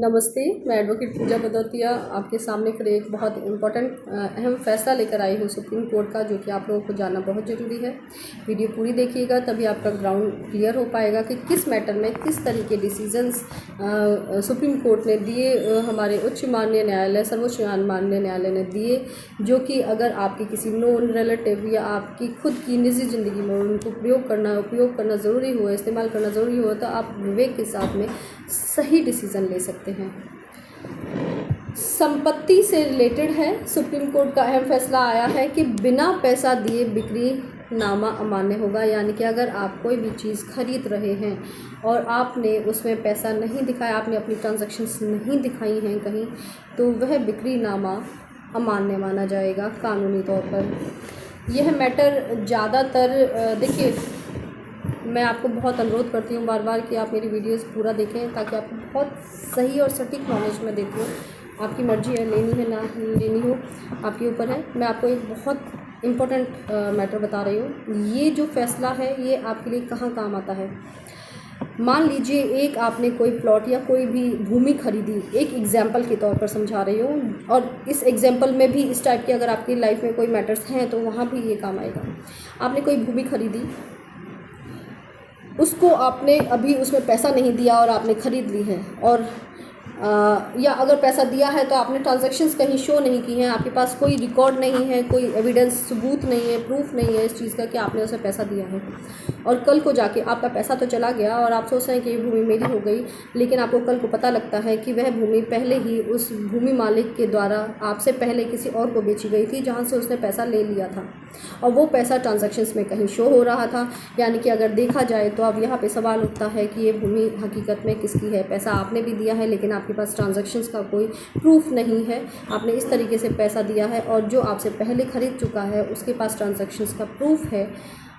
नमस्ते, मैं एडवोकेट पूजा भदौतिया आपके सामने फिर एक बहुत इम्पोर्टेंट अहम फ़ैसला लेकर आई हूँ सुप्रीम कोर्ट का, जो कि आप लोगों को जानना बहुत ज़रूरी है। वीडियो पूरी देखिएगा, तभी आपका ग्राउंड क्लियर हो पाएगा कि किस मैटर में किस तरह के डिसीजंस सुप्रीम कोर्ट ने दिए, हमारे उच्च माननीय न्यायालय, सर्वोच्च माननीय न्यायालय ने दिए, जो कि अगर आपकी किसी नोन रिलेटिव या आपकी खुद की निजी ज़िंदगी में उनको उपयोग करना ज़रूरी हो, इस्तेमाल करना ज़रूरी हो, तो आप विवेक के साथ में सही डिसीज़न ले सकते हैं। संपत्ति से रिलेटेड है। सुप्रीम कोर्ट का अहम फैसला आया है कि बिना पैसा दिए बिक्री नामा अमान्य होगा, यानी कि अगर आप कोई भी चीज़ खरीद रहे हैं और आपने उसमें पैसा नहीं दिखाया, आपने अपनी ट्रांजैक्शंस नहीं दिखाई हैं कहीं, तो वह बिक्री नामा अमान्य माना जाएगा कानूनी तौर पर। यह मैटर ज़्यादातर देखिए, मैं आपको बहुत अनुरोध करती हूँ बार बार कि आप मेरी वीडियोस पूरा देखें, ताकि आपको बहुत सही और सटीक नॉलेज में देती हूँ। आपकी मर्ज़ी है, लेनी है ना लेनी हो, आपके ऊपर है। मैं आपको एक बहुत इम्पोर्टेंट मैटर बता रही हूँ। ये जो फ़ैसला है ये आपके लिए कहाँ काम आता है। मान लीजिए एक आपने कोई प्लॉट या कोई भी भूमि खरीदी, एक एग्जाम्पल के तौर पर समझा रही हूँ, और इस एग्जाम्पल में भी इस टाइप के अगर आपकी लाइफ में कोई मैटर्स हैं तो वहाँ भी ये काम आएगा। आपने कोई भूमि खरीदी, उसको आपने अभी उसमें पैसा नहीं दिया और आपने ख़रीद ली है, और या अगर पैसा दिया है तो आपने ट्रांजैक्शंस कहीं शो नहीं की हैं, आपके पास कोई रिकॉर्ड नहीं है, कोई एविडेंस सबूत नहीं है, प्रूफ नहीं है इस चीज़ का कि आपने उसे पैसा दिया है, और कल को जाके आपका पैसा तो चला गया और आप सोच रहे हैं कि ये भूमि मेरी हो गई, लेकिन आपको कल को पता लगता है कि वह भूमि पहले ही उस भूमि मालिक के द्वारा आपसे पहले किसी और को बेची गई थी, जहाँ से उसने पैसा ले लिया था, और वो पैसा ट्रांजैक्शंस में कहीं शो हो रहा था। यानी कि अगर देखा जाए तो अब यहाँ पे सवाल उठता है कि ये भूमि हकीकत में किसकी है। पैसा आपने भी दिया है, लेकिन आपके पास ट्रांजैक्शंस का कोई प्रूफ नहीं है। आपने इस तरीके से पैसा दिया है और जो आपसे पहले ख़रीद चुका है उसके पास ट्रांजैक्शंस का प्रूफ है,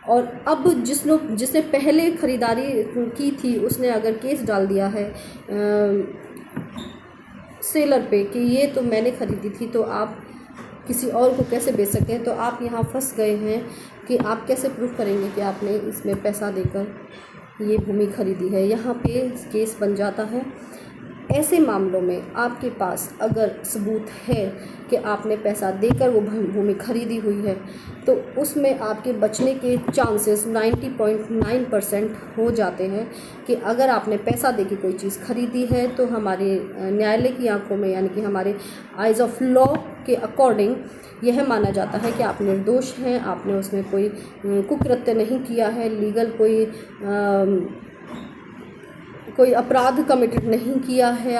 और अब जिसने पहले ख़रीदारी की थी उसने अगर केस डाल दिया है सेलर पे कि ये तो मैंने ख़रीदी थी, तो आप किसी और को कैसे बेच सकते हैं। तो आप यहाँ फंस गए हैं कि आप कैसे प्रूफ करेंगे कि आपने इसमें पैसा देकर ये भूमि खरीदी है। यहाँ पे केस बन जाता है। ऐसे मामलों में आपके पास अगर सबूत है कि आपने पैसा देकर वो भूमि खरीदी हुई है, तो उसमें आपके बचने के चांसेस 90.9% हो जाते हैं कि अगर आपने पैसा देके कोई चीज़ खरीदी है तो हमारे न्यायालय की आंखों में, यानी कि हमारे आइज़ ऑफ लॉ के अकॉर्डिंग यह माना जाता है कि आप निर्दोष हैं, आपने उसमें कोई कुकृत्य नहीं किया है, लीगल कोई अपराध कमिटेड नहीं किया है, आप